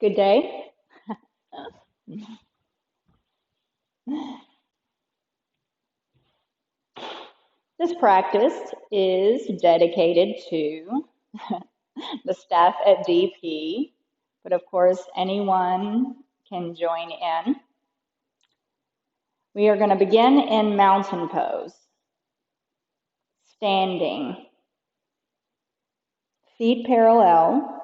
Good day. This practice is dedicated to the staff at DP, but of course anyone can join in. We are going to begin in mountain pose, standing, feet parallel,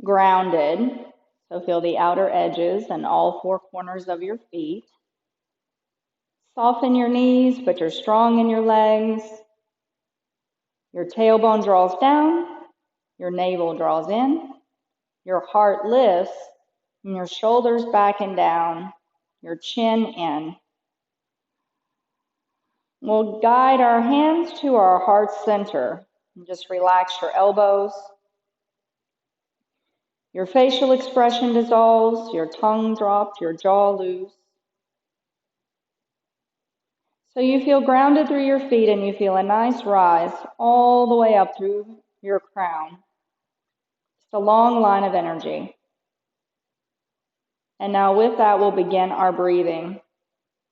grounded, so feel the outer edges and all four corners of your feet. Soften your knees, but you're strong in your legs. Your tailbone draws down, your navel draws in, your heart lifts, and your shoulders back and down, your chin in. We'll guide our hands to our heart center. And just relax your elbows. Your facial expression dissolves, your tongue dropped, your jaw loose. So you feel grounded through your feet and you feel a nice rise all the way up through your crown. Just a long line of energy. And now with that, we'll begin our breathing.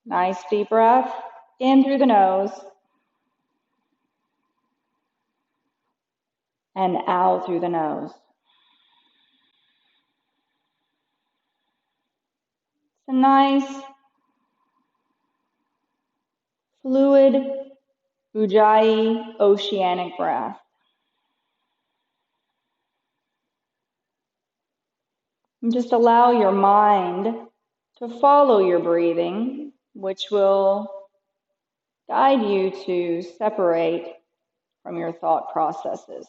Nice deep breath in through the nose and out through the nose. It's a nice, fluid, Ujjayi, oceanic breath. And just allow your mind to follow your breathing, which will guide you to separate from your thought processes.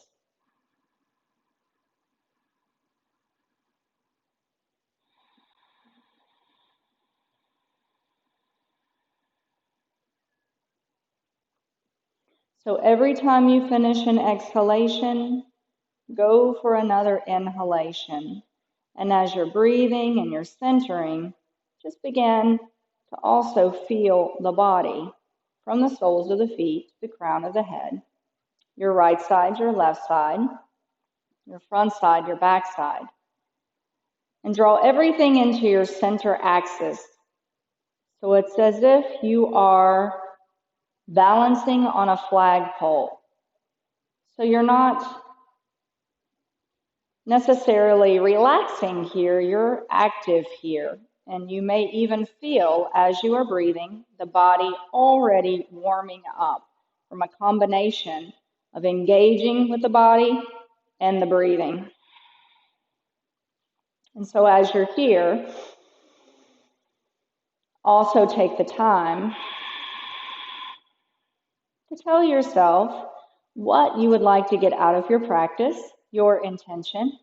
So every time you finish an exhalation, go for another inhalation. And as you're breathing and you're centering, just begin to also feel the body from the soles of the feet to the crown of the head. Your right side, your left side, your front side, your back side. And draw everything into your center axis. So it's as if you are balancing on a flagpole. So you're not necessarily relaxing here, you're active here. And you may even feel, as you are breathing, the body already warming up from a combination of engaging with the body and the breathing. And so as you're here, also take the time to tell yourself what you would like to get out of your practice, your intention.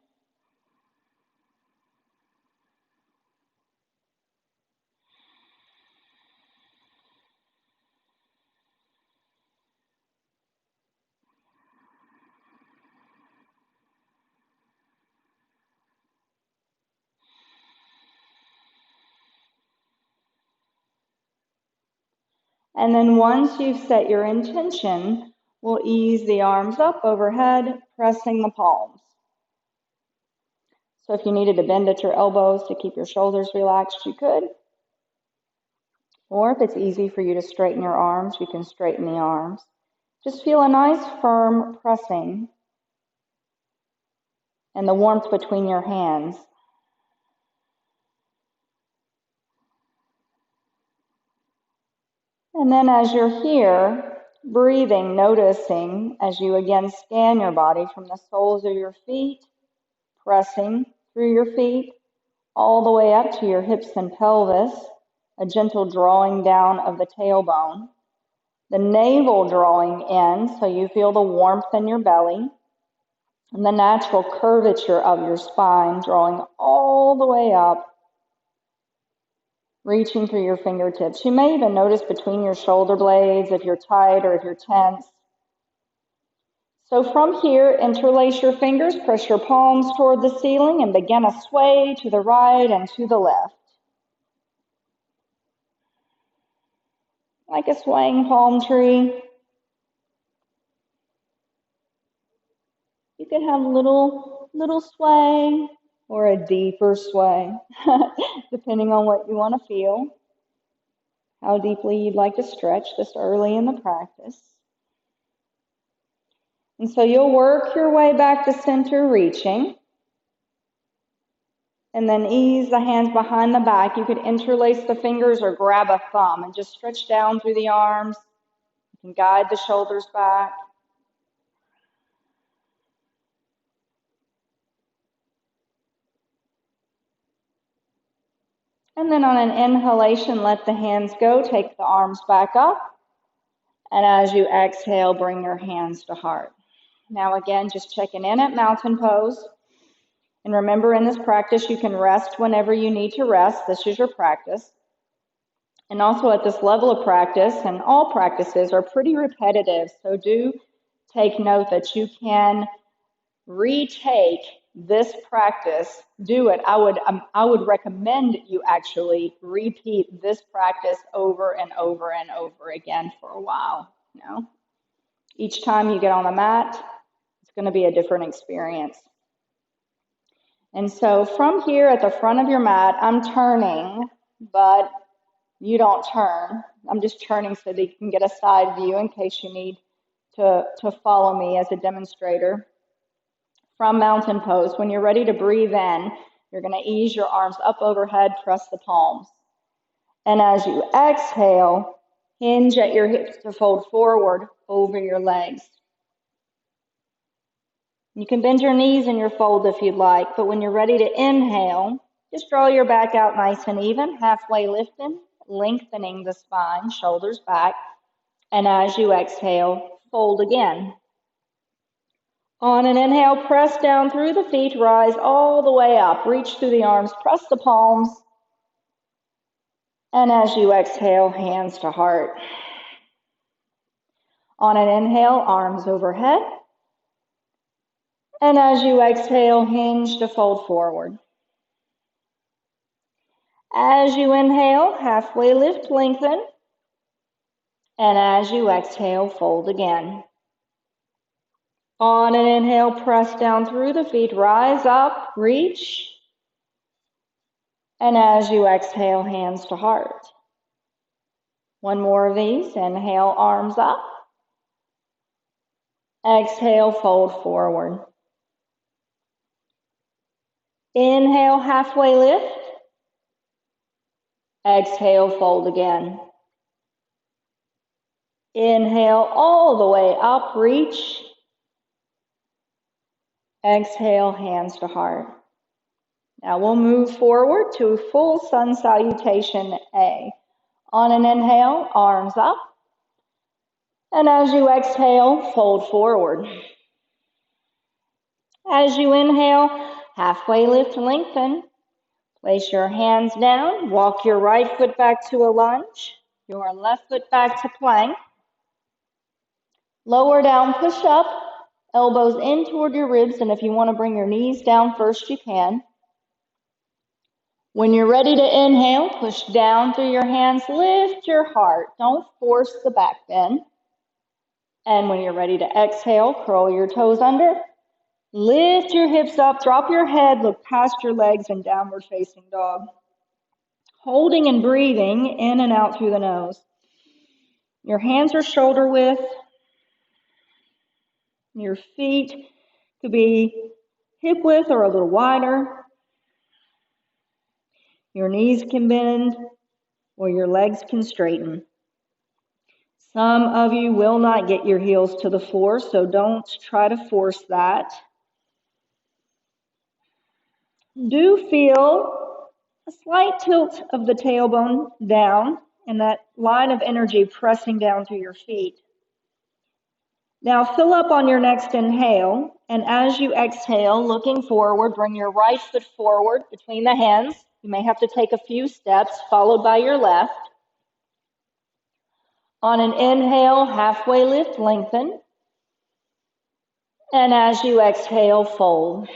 And then once you've set your intention, we'll ease the arms up overhead, pressing the palms. So if you needed to bend at your elbows to keep your shoulders relaxed, you could. Or if it's easy for you to straighten your arms, you can straighten the arms. Just feel a nice firm pressing and the warmth between your hands. And then as you're here, breathing, noticing as you again scan your body from the soles of your feet, pressing through your feet, all the way up to your hips and pelvis, a gentle drawing down of the tailbone, the navel drawing in so you feel the warmth in your belly, and the natural curvature of your spine drawing all the way up, reaching through your fingertips. You may even notice between your shoulder blades if you're tight or if you're tense. So from here, interlace your fingers, press your palms toward the ceiling, and begin a sway to the right and to the left. Like a swaying palm tree. You can have little little sway or a deeper sway, depending on what you want to feel, how deeply you'd like to stretch this early in the practice. And so you'll work your way back to center, reaching. And then ease the hands behind the back. You could interlace the fingers or grab a thumb and just stretch down through the arms. You can guide the shoulders back. And then on an inhalation, let the hands go. Take the arms back up. And as you exhale, bring your hands to heart. Now again, just checking in at mountain pose. And remember, in this practice, you can rest whenever you need to rest. This is your practice. And also at this level of practice, and all practices are pretty repetitive, so do take note that you can retake this practice. Do it. I would recommend you actually repeat this practice over and over and over again for a while. You know, each time you get on the mat, it's going to be a different experience. And so from here at the front of your mat, I'm turning, but you don't turn. I'm just turning so that you can get a side view in case you need to follow me as a demonstrator. From mountain pose, when you're ready to breathe in, you're going to ease your arms up overhead, press the palms. And as you exhale, hinge at your hips to fold forward over your legs. You can bend your knees in your fold if you'd like, but when you're ready to inhale, just draw your back out nice and even, halfway lengthening the spine, shoulders back. And as you exhale, fold again. On an inhale, press down through the feet, rise all the way up. Reach through the arms, press the palms. And as you exhale, hands to heart. On an inhale, arms overhead. And as you exhale, hinge to fold forward. As you inhale, halfway lift, lengthen. And as you exhale, fold again. On an inhale, press down through the feet, rise up, reach. And as you exhale, hands to heart. One more of these. Inhale, arms up. Exhale, fold forward. Inhale, halfway lift. Exhale, fold again. Inhale all the way up, reach. Exhale, hands to heart. Now we'll move forward to full sun salutation A. On an inhale, arms up. And as you exhale, fold forward. As you inhale, halfway lift, lengthen. Place your hands down. Walk your right foot back to a lunge. Your left foot back to plank. Lower down, push up. Elbows in toward your ribs. And if you want to bring your knees down first, you can. When you're ready to inhale, push down through your hands. Lift your heart. Don't force the back bend. And when you're ready to exhale, curl your toes under. Lift your hips up, drop your head, look past your legs in downward facing dog. Holding and breathing in and out through the nose. Your hands are shoulder width. Your feet could be hip width or a little wider. Your knees can bend or your legs can straighten. Some of you will not get your heels to the floor, so don't try to force that. Do feel a slight tilt of the tailbone down and that line of energy pressing down through your feet. Now fill up on your next inhale, and as you exhale, looking forward, bring your right foot forward between the hands. You may have to take a few steps, followed by your left. On an inhale, halfway lift, lengthen. And as you exhale, fold.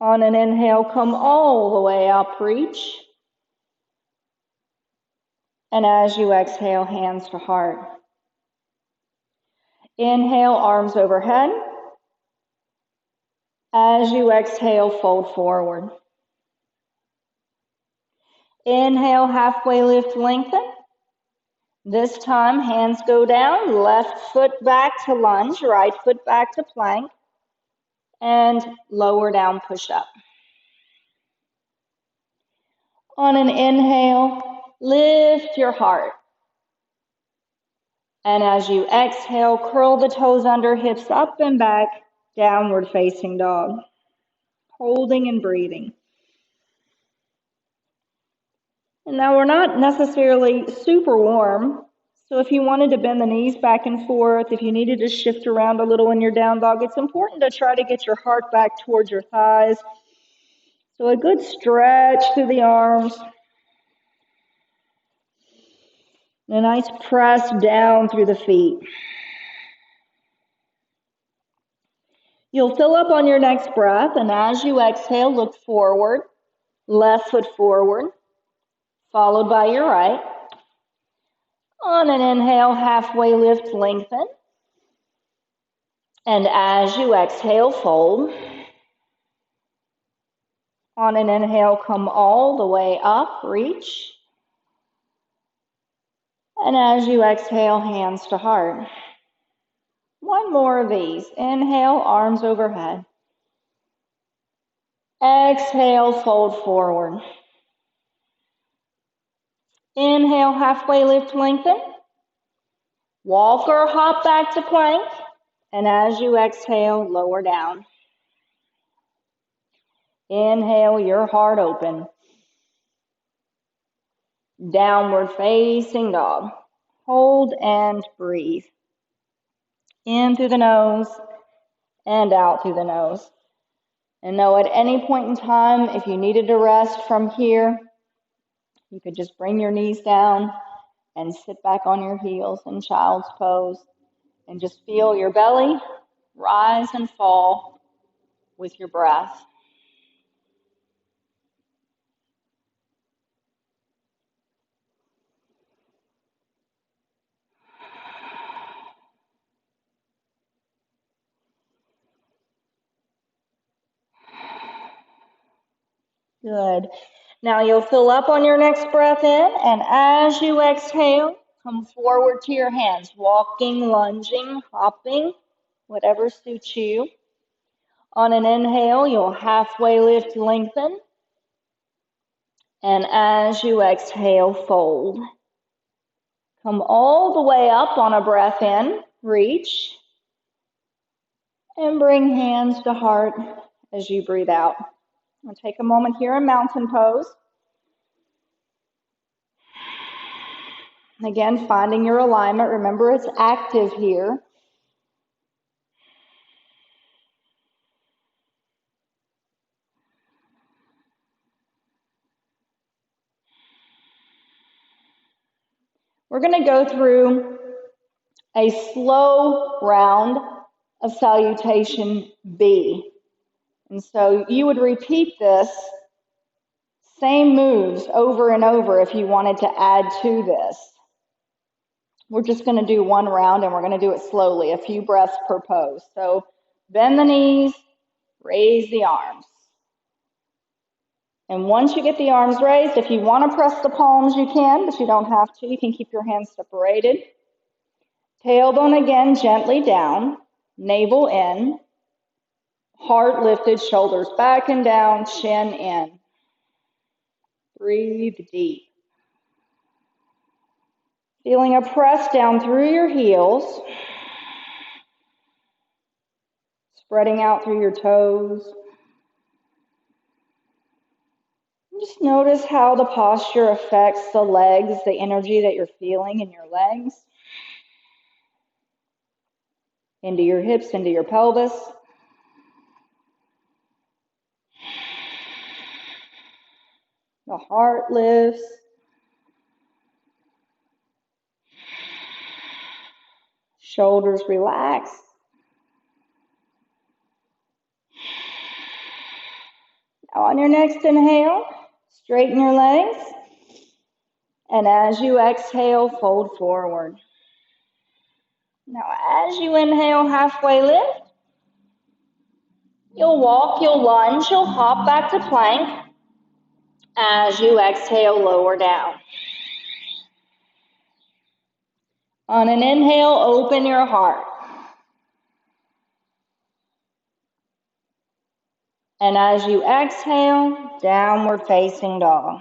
On an inhale, come all the way up, reach. And as you exhale, hands to heart. Inhale, arms overhead. As you exhale, fold forward. Inhale, halfway lift, lengthen. This time, hands go down, left foot back to lunge, right foot back to plank, and lower down, push up. On an inhale, lift your heart. And as you exhale, curl the toes under, hips up and back, downward facing dog. Holding and breathing. And now we're not necessarily super warm, so if you wanted to bend the knees back and forth, if you needed to shift around a little in your down dog, it's important to try to get your heart back towards your thighs. So a good stretch through the arms. And a nice press down through the feet. You'll fill up on your next breath, and as you exhale, look forward, left foot forward, followed by your right. On an inhale, halfway lift, lengthen. And as you exhale, fold. On an inhale, come all the way up, reach. And as you exhale, hands to heart. One more of these. Inhale, arms overhead. Exhale, fold forward. Inhale, halfway lift, lengthen. Walk or hop back to plank. And as you exhale, lower down. Inhale, your heart open. Downward facing dog. Hold and breathe. In through the nose and out through the nose. And know at any point in time, if you needed to rest from here, you could just bring your knees down and sit back on your heels in child's pose and just feel your belly rise and fall with your breath. Good. Now you'll fill up on your next breath in, and as you exhale, come forward to your hands, walking, lunging, hopping, whatever suits you. On an inhale, you'll halfway lift, lengthen, and as you exhale, fold. Come all the way up on a breath in, reach, and bring hands to heart as you breathe out. I'll take a moment here in mountain pose. Again, finding your alignment. Remember, it's active here. We're going to go through a slow round of salutation B. And so you would repeat this same moves over and over if you wanted to add to this. We're just going to do one round and we're going to do it slowly, a few breaths per pose. So bend the knees, raise the arms. And once you get the arms raised, if you want to press the palms, you can, but you don't have to. You can keep your hands separated. Tailbone again, gently down, navel in, heart lifted, shoulders back and down, chin in. Breathe deep. Feeling a press down through your heels, spreading out through your toes. Just notice how the posture affects the legs, the energy that you're feeling in your legs, into your hips, into your pelvis. The heart lifts. Shoulders relax. Now on your next inhale, straighten your legs. And as you exhale, fold forward. Now as you inhale, halfway lift. You'll walk, you'll lunge, you'll hop back to plank. As you exhale, lower down. On an inhale, open your heart. And as you exhale, downward facing dog.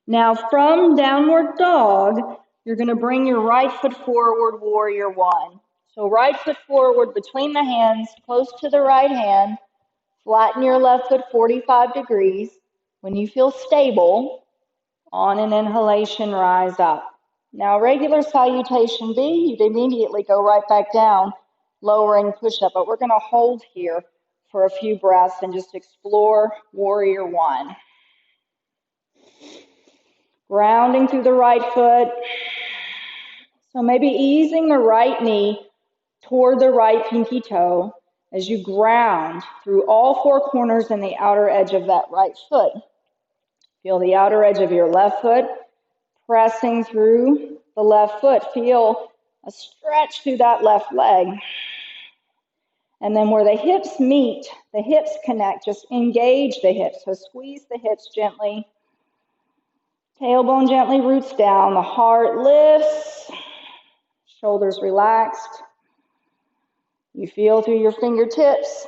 Now from downward dog, you're going to bring your right foot forward, warrior one. So right foot forward between the hands, close to the right hand. Flatten your left foot 45 degrees. When you feel stable, on an inhalation, rise up. Now, regular salutation B, you'd immediately go right back down, lowering push-up. But we're going to hold here for a few breaths and just explore warrior one. Grounding through the right foot. So maybe easing the right knee toward the right pinky toe as you ground through all four corners and the outer edge of that right foot. Feel the outer edge of your left foot pressing through the left foot. Feel a stretch through that left leg. And then where the hips meet, the hips connect, just engage the hips. So squeeze the hips gently. Tailbone gently roots down. The heart lifts. Shoulders relaxed. You feel through your fingertips.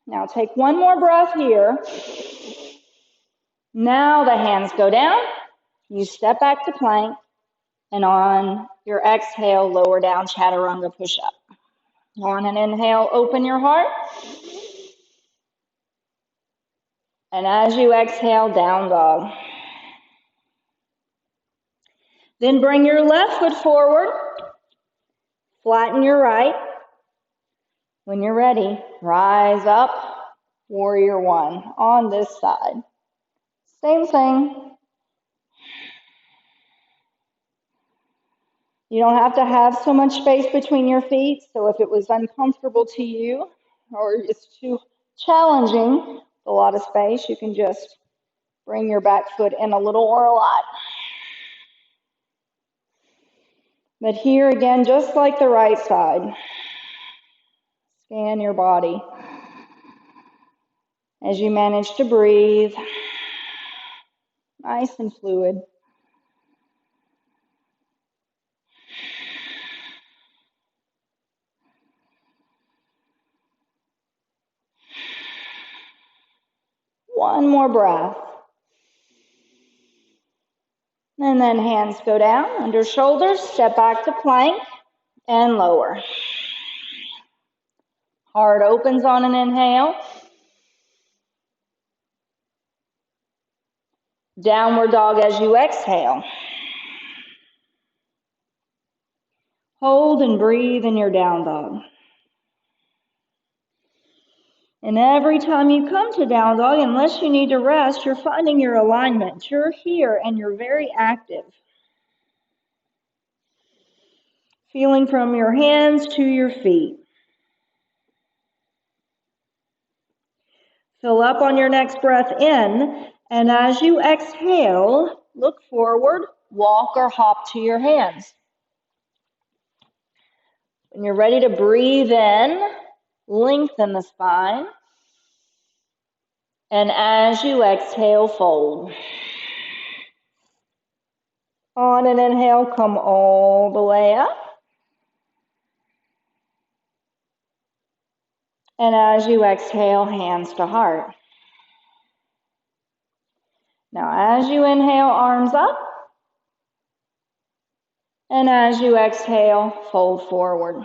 Now take one more breath here. Now the hands go down. You step back to plank. And on your exhale, lower down, chaturanga push-up. On an inhale, open your heart. And as you exhale, down dog. Then bring your left foot forward. Flatten your right. When you're ready, rise up, warrior one. On this side. Same thing. You don't have to have so much space between your feet, so if it was uncomfortable to you or it's too challenging, a lot of space, you can just bring your back foot in a little or a lot. But here again, just like the right side, scan your body as you manage to breathe, nice and fluid. One more breath. And then hands go down under shoulders, step back to plank and lower. Heart opens on an inhale. Downward dog as you exhale. Hold and breathe in your down dog. And every time you come to down dog, unless you need to rest, you're finding your alignment. You're here and you're very active. Feeling from your hands to your feet. Fill up on your next breath in, and as you exhale, look forward, walk or hop to your hands. When you're ready to breathe in, lengthen the spine. And as you exhale, fold. On an inhale, come all the way up. And as you exhale, hands to heart. Now, as you inhale, arms up. And as you exhale, fold forward.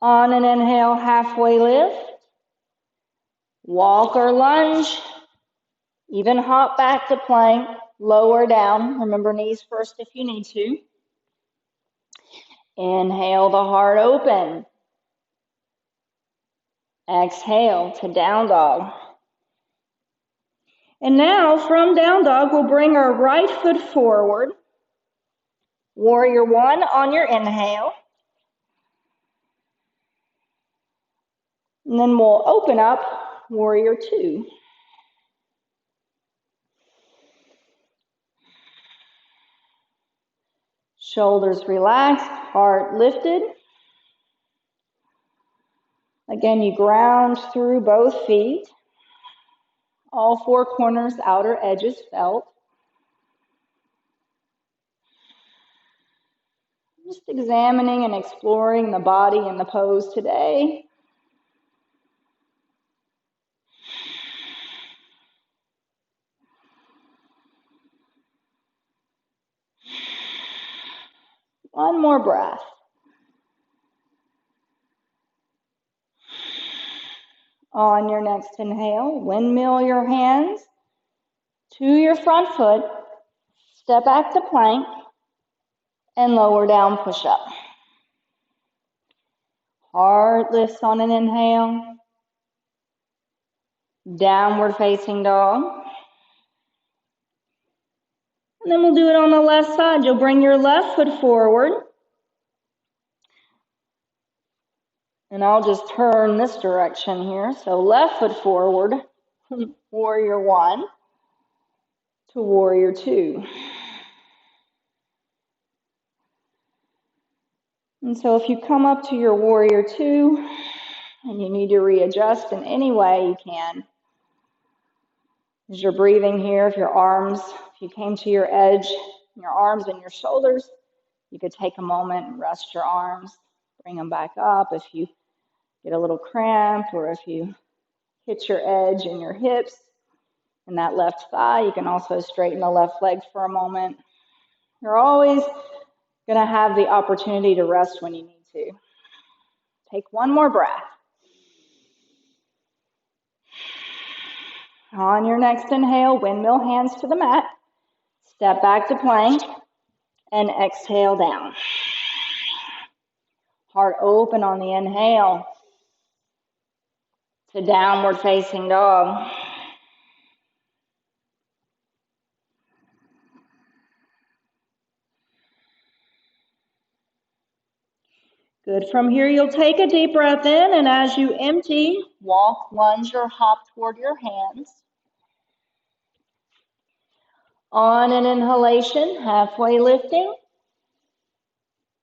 On an inhale, halfway lift. Walk or lunge. Even hop back to plank. Lower down. Remember, knees first if you need to. Inhale, the heart open. Exhale to down dog. And now from down dog, we'll bring our right foot forward. Warrior one on your inhale. And then we'll open up warrior two. Shoulders relaxed, heart lifted. Again, you ground through both feet, all four corners, outer edges felt. Just examining and exploring the body and the pose today. One more breath. On your next inhale, windmill your hands to your front foot, step back to plank, and lower down push-up. Heart lifts on an inhale, downward facing dog. And then we'll do it on the left side. You'll bring your left foot forward. And I'll just turn this direction here. So left foot forward, warrior one to warrior two. And so if you come up to your warrior two and you need to readjust in any way you can, as you're breathing here, if you came to your edge, your arms and your shoulders, you could take a moment and rest your arms, bring them back up. If you get a little cramped or if you hit your edge in your hips and that left thigh, you can also straighten the left leg for a moment. You're always going to have the opportunity to rest when you need to. Take one more breath. On your next inhale, windmill hands to the mat, step back to plank, and exhale down. Heart open on the inhale to downward facing dog. Good. From here, you'll take a deep breath in, and as you empty, walk, lunge, or hop toward your hands. On an inhalation, halfway lifting,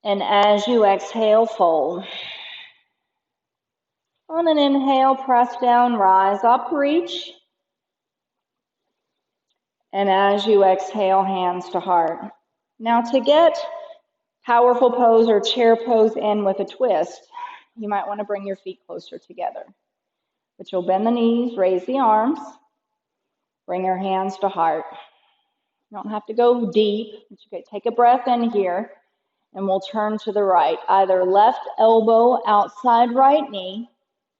and as you exhale, fold. On an inhale, press down, rise up, reach. And as you exhale, hands to heart. Now to get powerful pose or chair pose in with a twist, you might want to bring your feet closer together. But you'll bend the knees, raise the arms, bring your hands to heart. You don't have to go deep, but you can take a breath in here, and we'll turn to the right. Either left elbow outside right knee,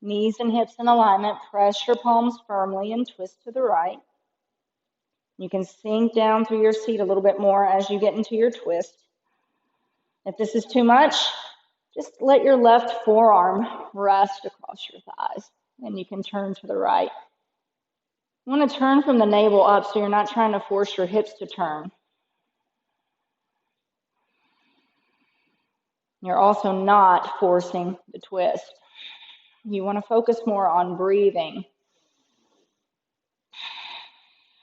knees and hips in alignment, press your palms firmly and twist to the right. You can sink down through your seat a little bit more as you get into your twist. If this is too much, just let your left forearm rest across your thighs, and you can turn to the right. You want to turn from the navel up so you're not trying to force your hips to turn. You're also not forcing the twist. You want to focus more on breathing.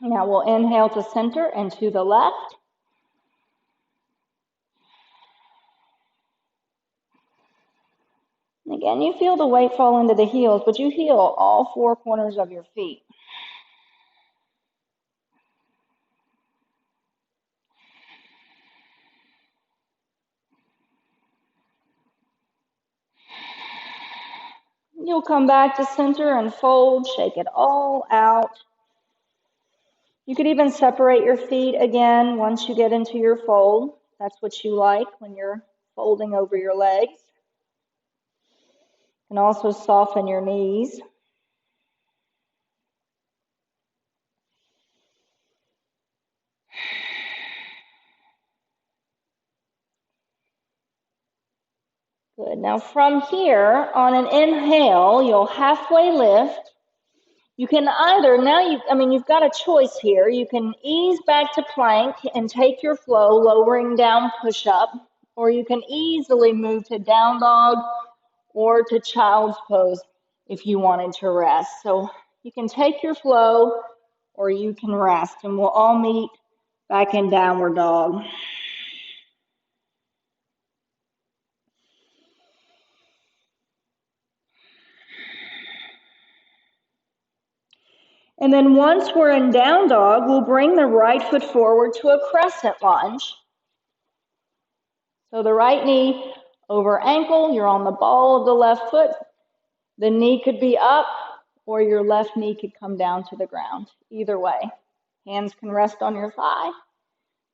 Now we'll inhale to center and to the left. And again, you feel the weight fall into the heels, but you feel all four corners of your feet. You'll come back to center and fold, shake it all out. You could even separate your feet again once you get into your fold. That's what you like when you're folding over your legs. And also soften your knees. Good. Now from here, on an inhale, you'll halfway lift. You can either, you've got a choice here. You can ease back to plank and take your flow, lowering down push-up, or you can easily move to down dog or to child's pose if you wanted to rest. So you can take your flow or you can rest, and we'll all meet back in downward dog. And then once we're in down dog, we'll bring the right foot forward to a crescent lunge. So the right knee over ankle, you're on the ball of the left foot. The knee could be up, or your left knee could come down to the ground. Either way. Hands can rest on your thigh.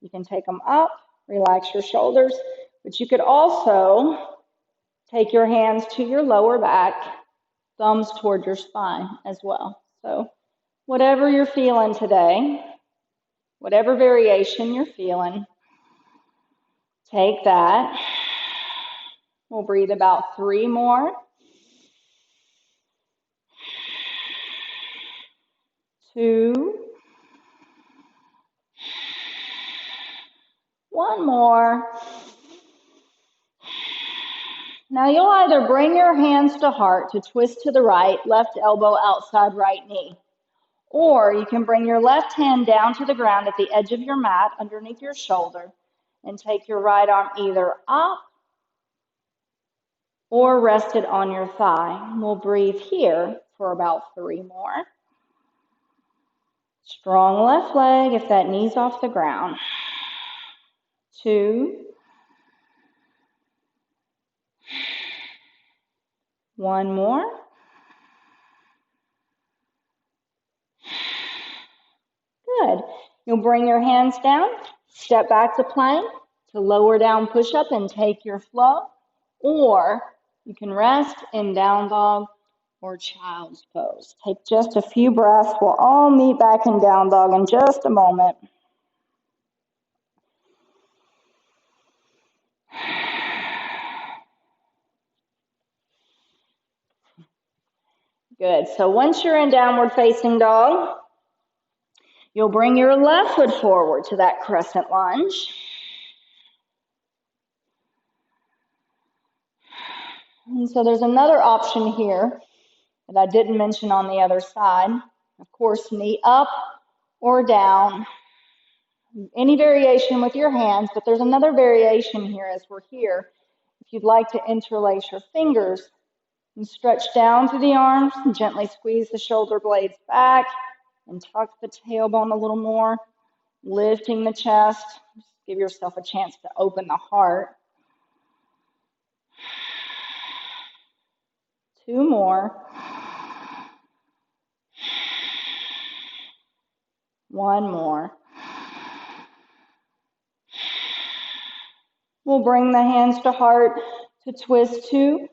You can take them up, relax your shoulders, but you could also take your hands to your lower back, thumbs toward your spine as well. So whatever you're feeling today, whatever variation you're feeling, take that. We'll breathe about 3 more. 2. 1 more. Now you'll either bring your hands to heart to twist to the right, left elbow outside right knee. Or you can bring your left hand down to the ground at the edge of your mat underneath your shoulder and take your right arm either up or rested on your thigh. We'll breathe here for about 3 more. Strong left leg if that knee's off the ground. 2. 1 more. Good. You'll bring your hands down, step back to plank, to lower down push-up and take your flow. Or you can rest in down dog or child's pose. Take just a few breaths. We'll all meet back in down dog in just a moment. Good. So once you're in downward facing dog, you'll bring your left foot forward to that crescent lunge. And so there's another option here that I didn't mention on the other side. Of course, knee up or down. Any variation with your hands, but there's another variation here as we're here. If you'd like to interlace your fingers and stretch down through the arms, and gently squeeze the shoulder blades back and tuck the tailbone a little more, lifting the chest. Just give yourself a chance to open the heart. 2 more. 1 more. We'll bring the hands to heart to twist to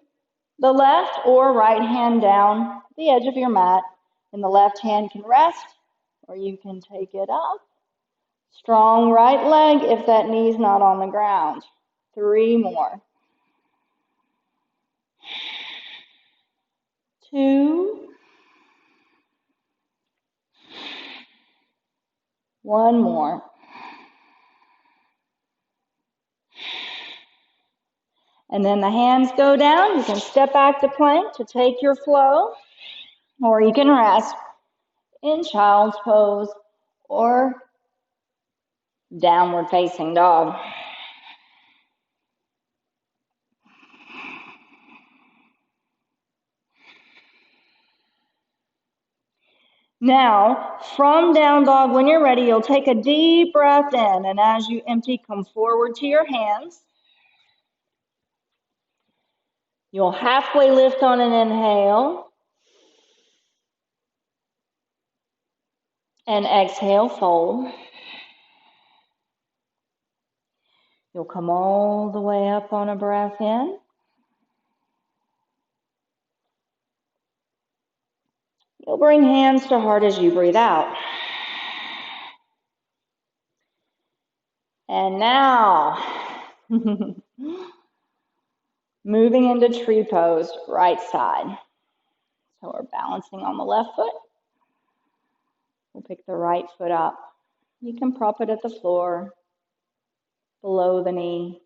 the left or right hand down the edge of your mat. And the left hand can rest or you can take it up. Strong right leg if that knee's not on the ground. 3 more. 2. 1 more. And then the hands go down. You can step back to plank to take your flow, or you can rest in child's pose or downward facing dog. Now, from down dog, when you're ready, you'll take a deep breath in, and as you empty, come forward to your hands. You'll halfway lift on an inhale, and exhale, fold. You'll come all the way up on a breath in. You'll bring hands to heart as you breathe out. And now, moving into tree pose, right side. So we're balancing on the left foot. We'll pick the right foot up. You can prop it at the floor, below the knee,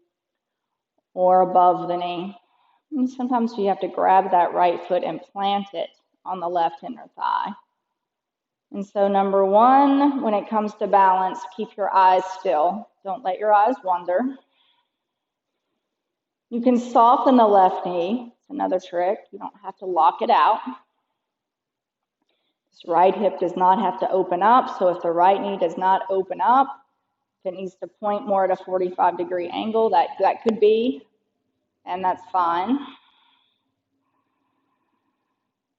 or above the knee. And sometimes you have to grab that right foot and plant it on the left inner thigh. And so number 1, when it comes to balance, keep your eyes still. Don't let your eyes wander. You can soften the left knee. It's another trick. You don't have to lock it out. This right hip does not have to open up, so if the right knee does not open up, if it needs to point more at a 45-degree angle, that could be, and that's fine.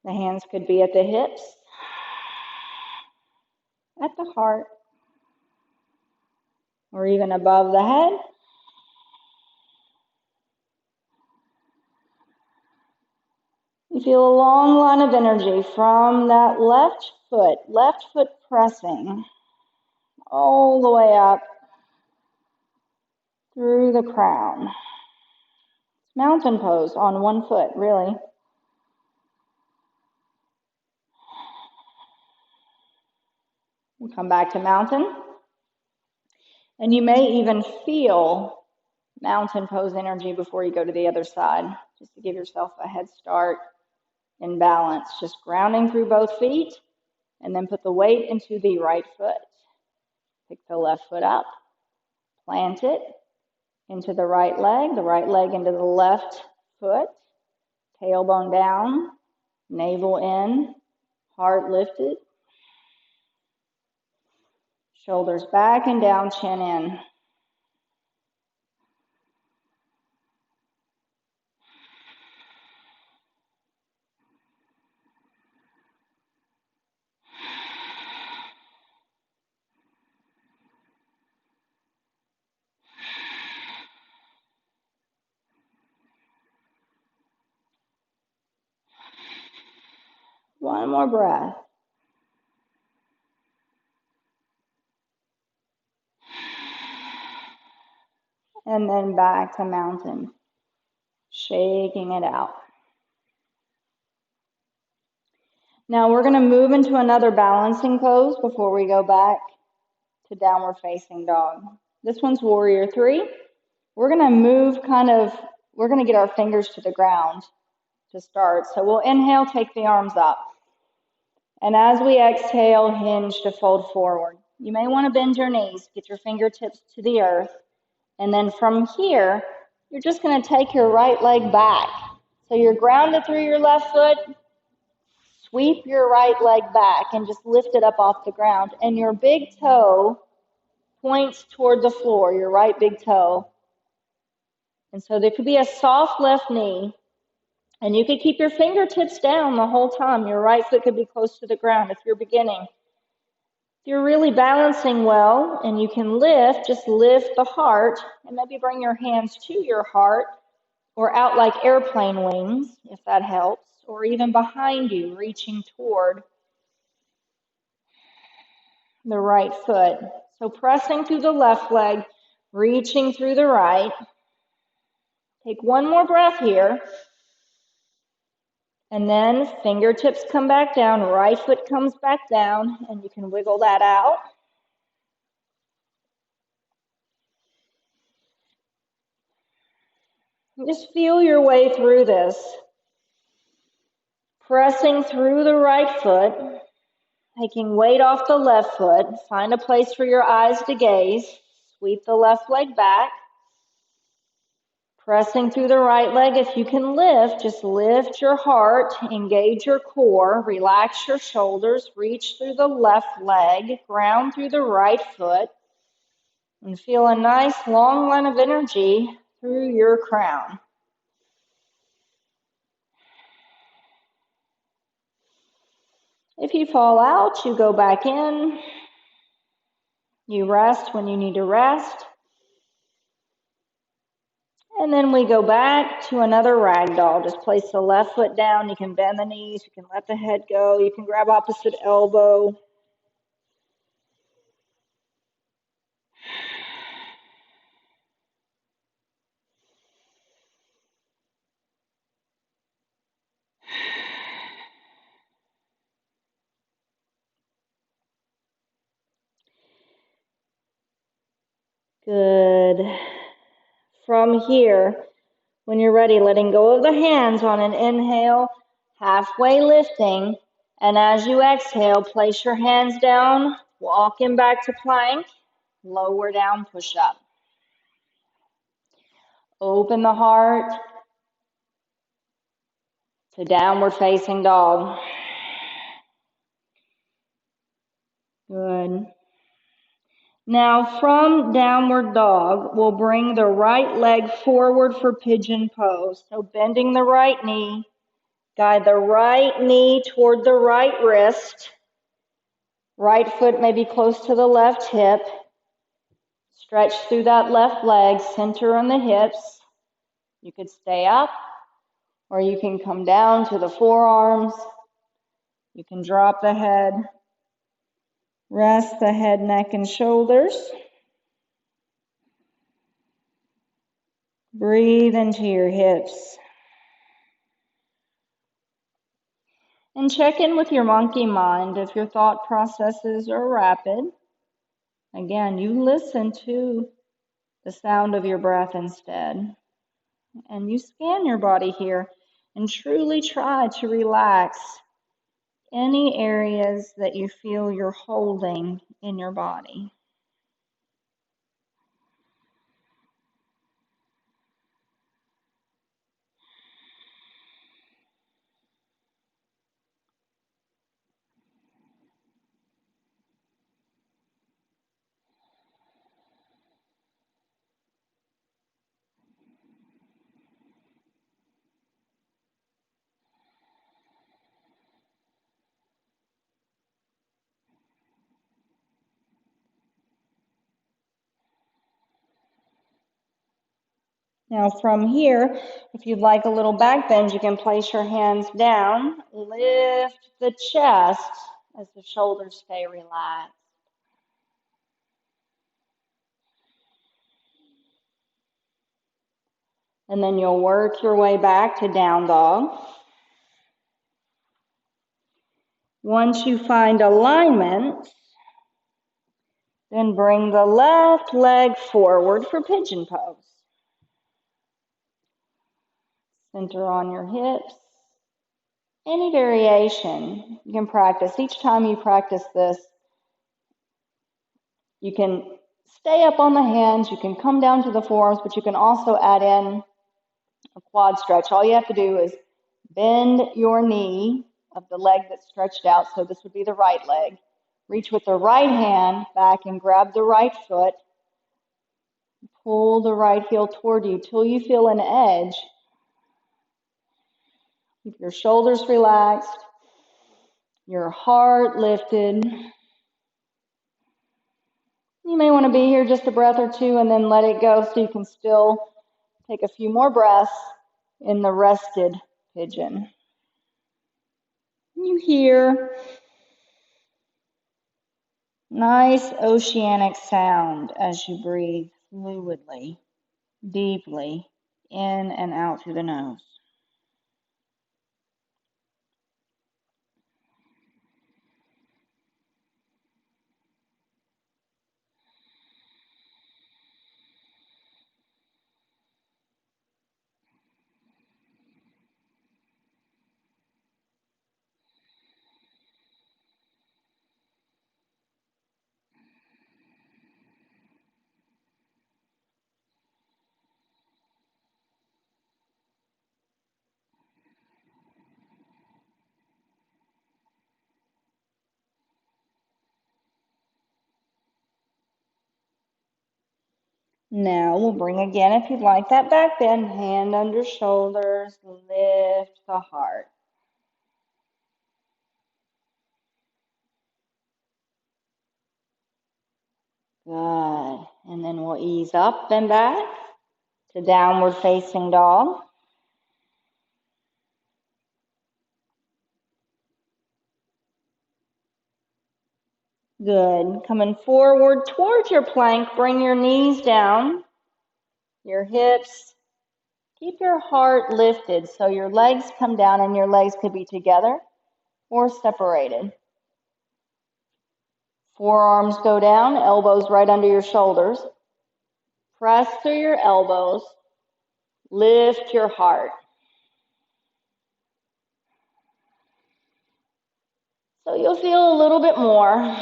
The hands could be at the hips, at the heart, or even above the head. You feel a long line of energy from that left foot pressing all the way up through the crown. Mountain pose on one foot, really. We'll come back to mountain. And you may even feel mountain pose energy before you go to the other side, just to give yourself a head start in balance. Just grounding through both feet, and then put the weight into the right foot. Pick the left foot up, plant it into the right leg into the left foot, tailbone down, navel in, heart lifted, shoulders back and down, chin in. One more breath. And then back to mountain, shaking it out. Now we're going to move into another balancing pose before we go back to downward facing dog. This one's warrior 3. We're going to move we're going to get our fingers to the ground to start. So we'll inhale, take the arms up. And as we exhale, hinge to fold forward. You may want to bend your knees, get your fingertips to the earth. And then from here, you're just going to take your right leg back. So you're grounded through your left foot. Sweep your right leg back and just lift it up off the ground. And your big toe points toward the floor, your right big toe. And so there could be a soft left knee. And you could keep your fingertips down the whole time. Your right foot could be close to the ground if you're beginning. If you're really balancing well and you can lift, just lift the heart and maybe bring your hands to your heart or out like airplane wings, if that helps, or even behind you, reaching toward the right foot. So pressing through the left leg, reaching through the right. Take one more breath here. And then fingertips come back down, right foot comes back down, and you can wiggle that out. And just feel your way through this. Pressing through the right foot, taking weight off the left foot. Find a place for your eyes to gaze. Sweep the left leg back. Pressing through the right leg, if you can lift, just lift your heart, engage your core, relax your shoulders, reach through the left leg, ground through the right foot, and feel a nice long line of energy through your crown. If you fall out, you go back in. You rest when you need to rest. And then we go back to another ragdoll. Just place the left foot down. You can bend the knees. You can let the head go. You can grab opposite elbow. Good. From here, when you're ready, letting go of the hands on an inhale, halfway lifting, and as you exhale, place your hands down, walking back to plank, lower down, push up. Open the heart to downward facing dog. Good. Now from downward dog, we'll bring the right leg forward for pigeon pose. So bending the right knee, guide the right knee toward the right wrist. Right foot may be close to the left hip. Stretch through that left leg, center on the hips. You could stay up, or you can come down to the forearms. You can drop the head. Rest the head, neck, and shoulders. Breathe into your hips. And check in with your monkey mind if your thought processes are rapid. Again, you listen to the sound of your breath instead. And you scan your body here and truly try to relax any areas that you feel you're holding in your body. Now from here, if you'd like a little back bend, you can place your hands down, lift the chest as the shoulders stay relaxed. And then you'll work your way back to down dog. Once you find alignment, then bring the left leg forward for pigeon pose. Center on your hips. Any variation you can practice. Each time you practice this, you can stay up on the hands, you can come down to the forearms, but you can also add in a quad stretch. All you have to do is bend your knee of the leg that's stretched out, so this would be the right leg. Reach with the right hand back and grab the right foot. Pull the right heel toward you till you feel an edge. Keep your shoulders relaxed, your heart lifted. You may want to be here just a breath or two and then let it go so you can still take a few more breaths in the rested pigeon. You hear nice oceanic sound as you breathe fluidly, deeply, in and out through the nose. Now we'll bring again, if you'd like, that back bend, hand under shoulders, lift the heart. Good. And then we'll ease up and back to downward facing dog. Good. Coming forward towards your plank, bring your knees down, your hips. Keep your heart lifted so your legs come down, and your legs could be together or separated. Forearms go down, elbows right under your shoulders. Press through your elbows. Lift your heart. So you'll feel a little bit more.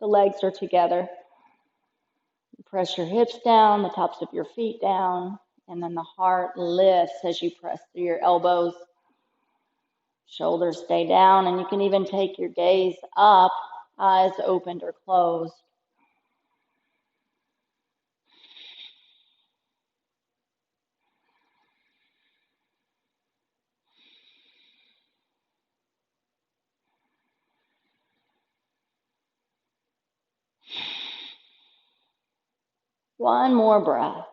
The legs are together. Press your hips down, the tops of your feet down, and then the heart lifts as you press through your elbows. Shoulders stay down, and you can even take your gaze up eyes opened or closed. One more breath.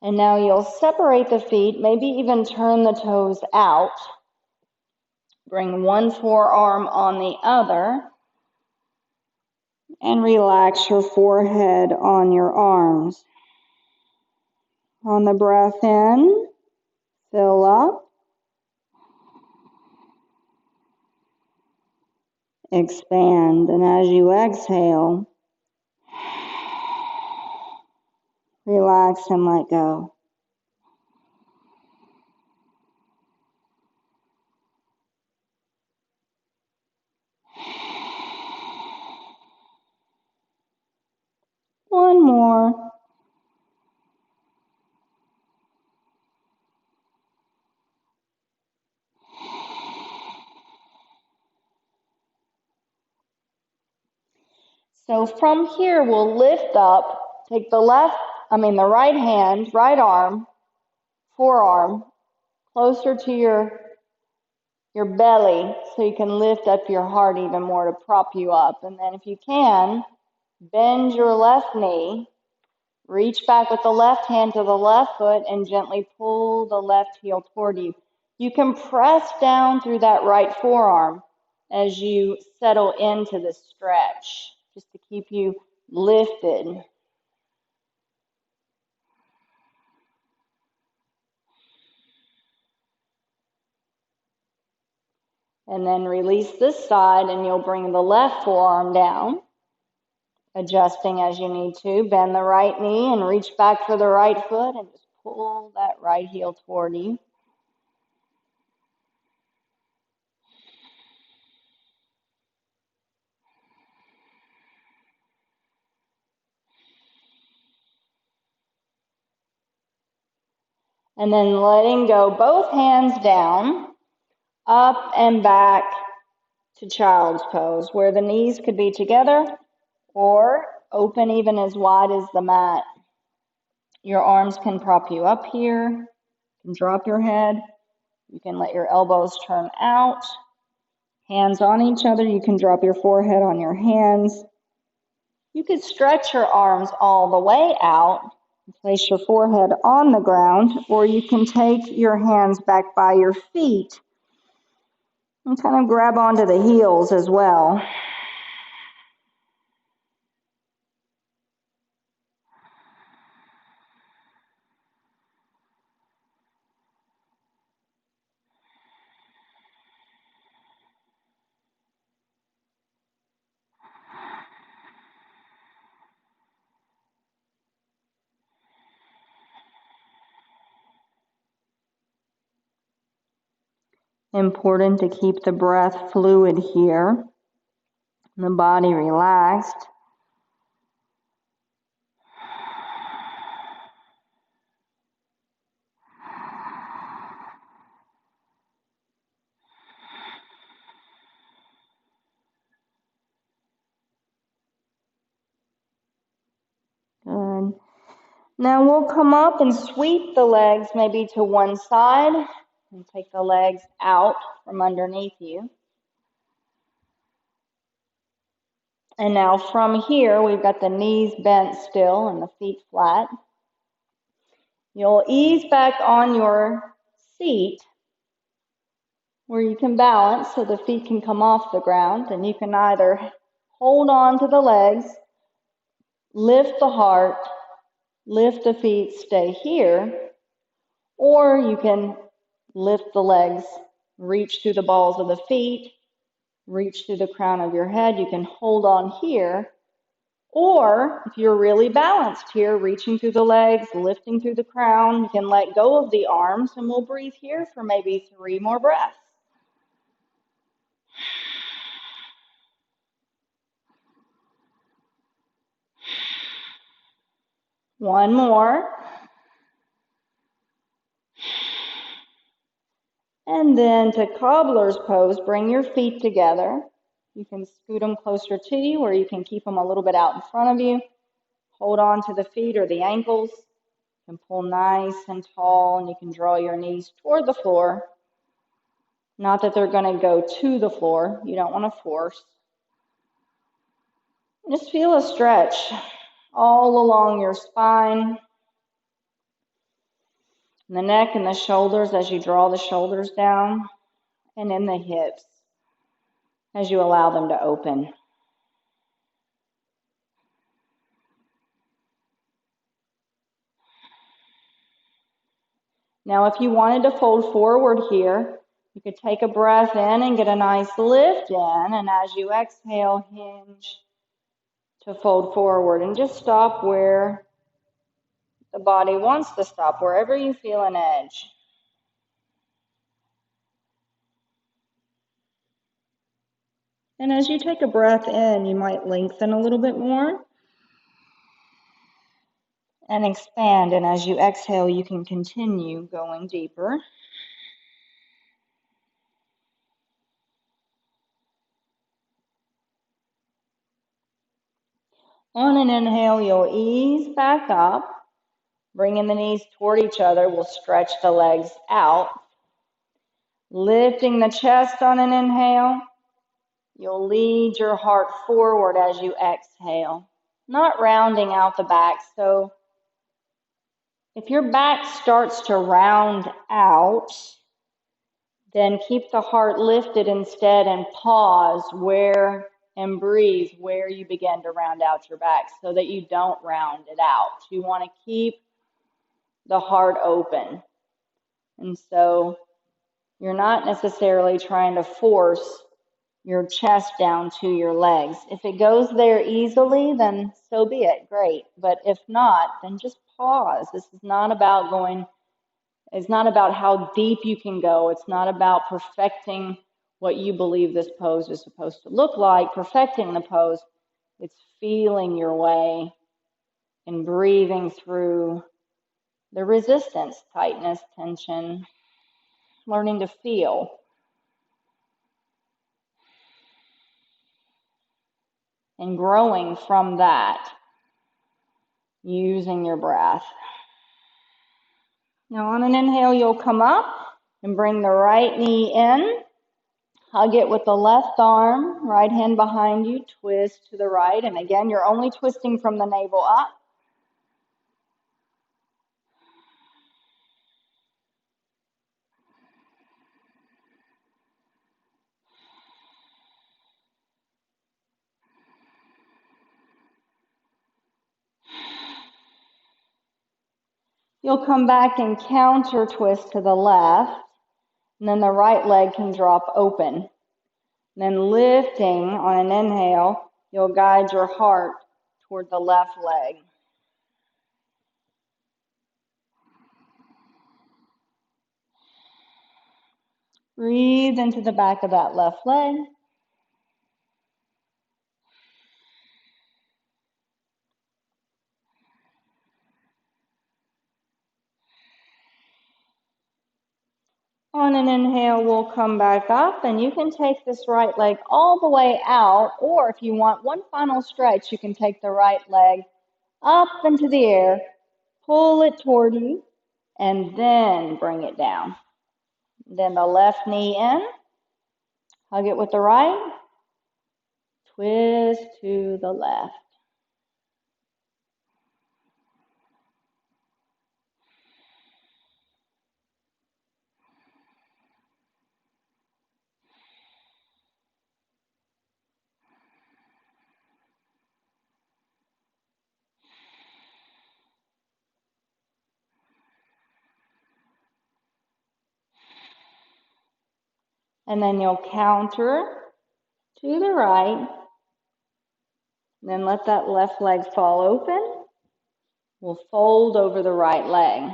And now you'll separate the feet, maybe even turn the toes out. Bring one forearm on the other. And relax your forehead on your arms. On the breath in, fill up. Expand. And as you exhale, relax and let go. One more. So from here, we'll lift up, take the right hand, right arm, forearm, closer to your belly so you can lift up your heart even more to prop you up. And then if you can, bend your left knee, reach back with the left hand to the left foot and gently pull the left heel toward you. You can press down through that right forearm as you settle into the stretch, just to keep you lifted. And then release this side and you'll bring the left forearm down, adjusting as you need to. Bend the right knee and reach back for the right foot and just pull that right heel toward you. And then letting go, both hands down, up and back to child's pose, where the knees could be together or open even as wide as the mat. Your arms can prop you up here. You can drop your head. You can let your elbows turn out. Hands on each other. You can drop your forehead on your hands. You could stretch your arms all the way out. Place your forehead on the ground, or you can take your hands back by your feet and kind of grab onto the heels as well. Important to keep the breath fluid here, the body relaxed. Good. Now we'll come up and sweep the legs maybe to one side and take the legs out from underneath you. And now from here, we've got the knees bent still and the feet flat. You'll ease back on your seat where you can balance so the feet can come off the ground, and you can either hold on to the legs, lift the heart, lift the feet, stay here, or you can lift the legs, reach through the balls of the feet, reach through the crown of your head. You can hold on here, or if you're really balanced here, reaching through the legs, lifting through the crown, you can let go of the arms, and we'll breathe here for maybe 3 more breaths. One more. And then to cobbler's pose, bring your feet together. You can scoot them closer to you, or you can keep them a little bit out in front of you. Hold on to the feet or the ankles. You can pull nice and tall, and you can draw your knees toward the floor. Not that they're going to go to the floor. You don't want to force. Just feel a stretch all along your spine, the neck and the shoulders as you draw the shoulders down, and in the hips as you allow them to open. Now, if you wanted to fold forward here, you could take a breath in and get a nice lift in, and as you exhale, hinge to fold forward, and just stop where the body wants to stop, wherever you feel an edge. And as you take a breath in, you might lengthen a little bit more and expand, and as you exhale, you can continue going deeper. On an inhale, you'll ease back up, bringing the knees toward each other. We'll stretch the legs out. Lifting the chest on an inhale, you'll lead your heart forward as you exhale, not rounding out the back. So if your back starts to round out, then keep the heart lifted instead and pause where and breathe where you begin to round out your back so that you don't round it out. You want to keep the heart open. And so you're not necessarily trying to force your chest down to your legs. If it goes there easily, then so be it, great. But if not, then just pause. This is not about going, it's not about how deep you can go. It's not about perfecting what you believe this pose is supposed to look like, perfecting the pose. It's feeling your way and breathing through the resistance, tightness, tension, learning to feel. And growing from that, using your breath. Now on an inhale, you'll come up and bring the right knee in. Hug it with the left arm, right hand behind you, twist to the right. And again, you're only twisting from the navel up. You'll come back and counter twist to the left, and then the right leg can drop open. And then lifting on an inhale, you'll guide your heart toward the left leg. Breathe into the back of that left leg. On an inhale, we'll come back up, and you can take this right leg all the way out, or if you want one final stretch, you can take the right leg up into the air, pull it toward you, and then bring it down. Then the left knee in, hug it with the right, twist to the left. And then you'll counter to the right. Then let that left leg fall open. We'll fold over the right leg.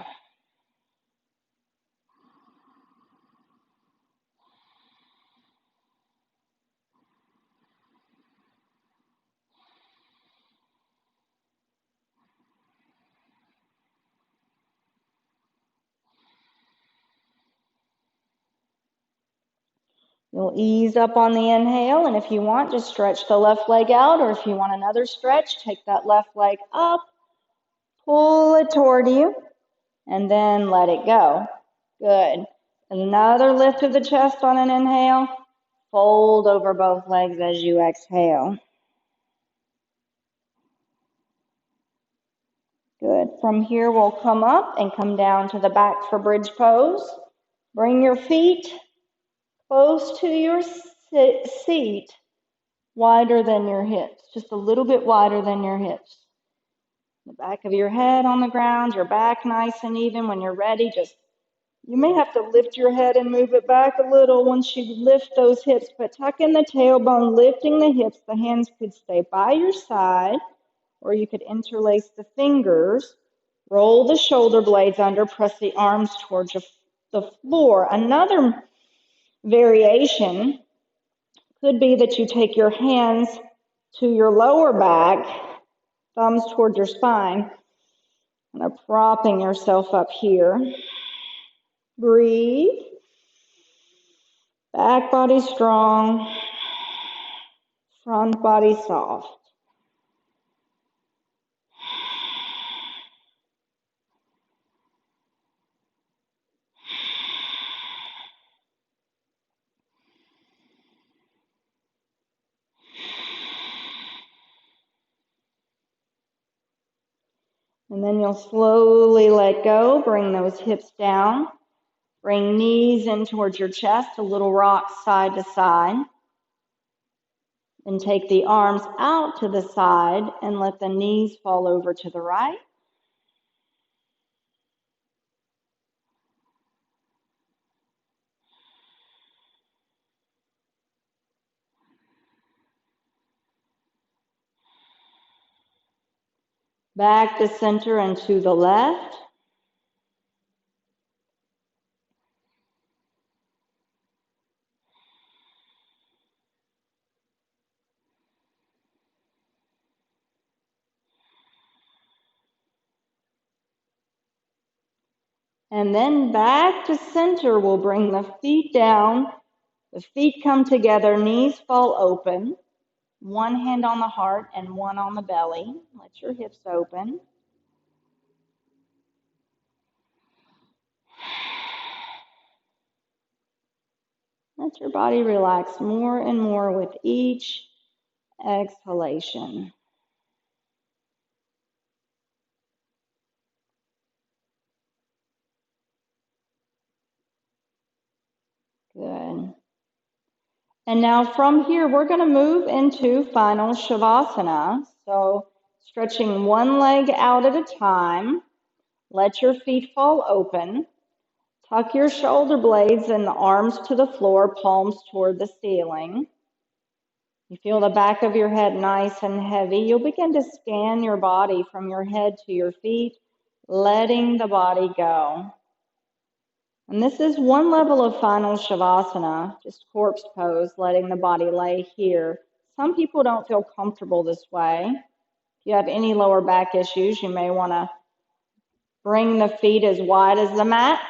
You'll ease up on the inhale, and if you want, just stretch the left leg out, or if you want another stretch, take that left leg up, pull it toward you, and then let it go. Good. Another lift of the chest on an inhale. Fold over both legs as you exhale. Good. From here, we'll come up and come down to the back for bridge pose. Bring your feet close to your seat, wider than your hips, just a little bit wider than your hips. The back of your head on the ground, your back nice and even. When you're ready, you may have to lift your head and move it back a little once you lift those hips, but tuck in the tailbone, lifting the hips. The hands could stay by your side, or you could interlace the fingers, roll the shoulder blades under, press the arms towards the floor. Another variation could be that you take your hands to your lower back, thumbs towards your spine, and propping yourself up here. Breathe. Back body strong, front body soft. And then you'll slowly let go, bring those hips down, bring knees in towards your chest, a little rock side to side. Then take the arms out to the side and let the knees fall over to the right. Back to center and to the left. And then back to center, we'll bring the feet down. The feet come together, knees fall open. One hand on the heart and one on the belly. Let your hips open. Let your body relax more and more with each exhalation. Good. And now from here, we're going to move into final Shavasana. So stretching one leg out at a time. Let your feet fall open. Tuck your shoulder blades and the arms to the floor, palms toward the ceiling. You feel the back of your head nice and heavy. You'll begin to scan your body from your head to your feet, letting the body go. And this is one level of final Shavasana, just corpse pose, letting the body lay here. Some people don't feel comfortable this way. If you have any lower back issues, you may want to bring the feet as wide as the mat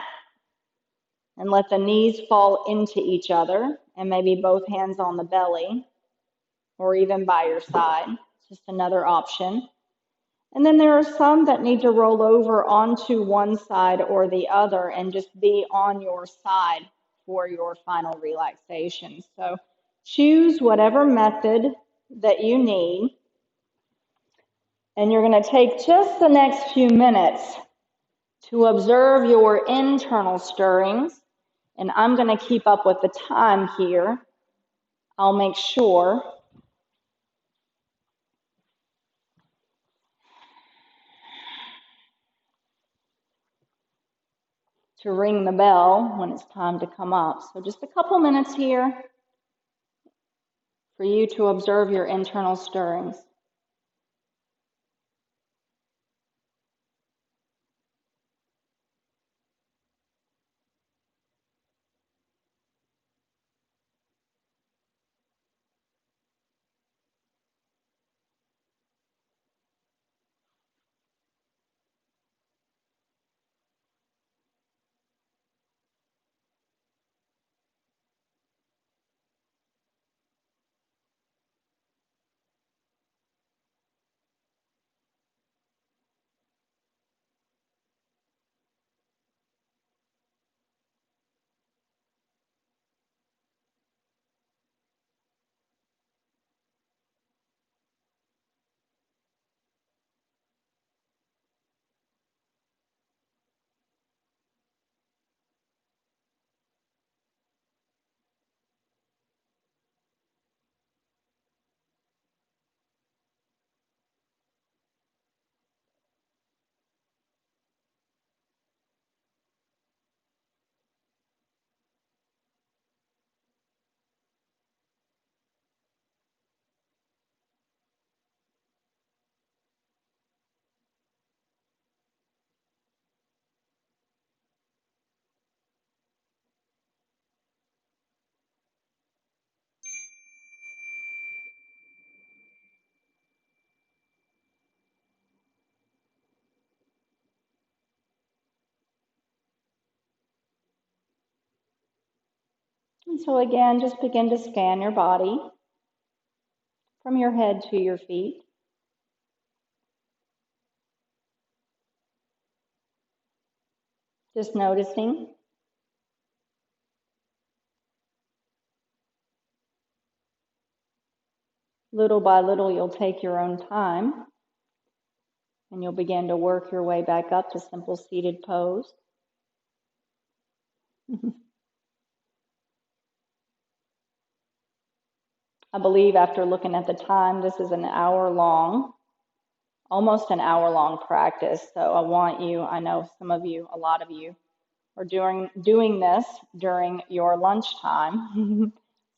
and let the knees fall into each other, and maybe both hands on the belly or even by your side. It's just another option. And then there are some that need to roll over onto one side or the other and just be on your side for your final relaxation. So choose whatever method that you need. And you're going to take just the next few minutes to observe your internal stirrings. And I'm going to keep up with the time here. I'll make sure to ring the bell when it's time to come up. So just a couple minutes here for you to observe your internal stirrings. And so again, just begin to scan your body from your head to your feet. Just noticing. Little by little, you'll take your own time and you'll begin to work your way back up to simple seated pose. I believe after looking at the time, this is an hour long, almost an hour long practice. So I want you, I know some of you, a lot of you, are doing this during your lunchtime.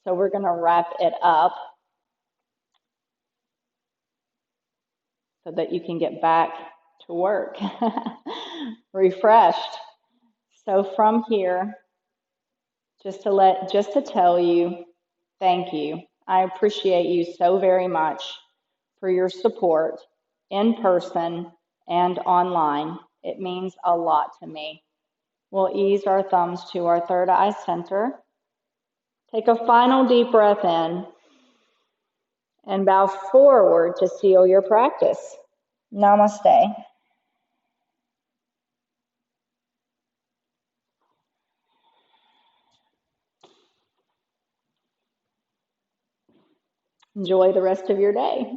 So we're going to wrap it up so that you can get back to work refreshed. So from here, just to tell you, thank you. I appreciate you so very much for your support in person and online. It means a lot to me. We'll ease our thumbs to our third eye center. Take a final deep breath in and bow forward to seal your practice. Namaste. Enjoy the rest of your day.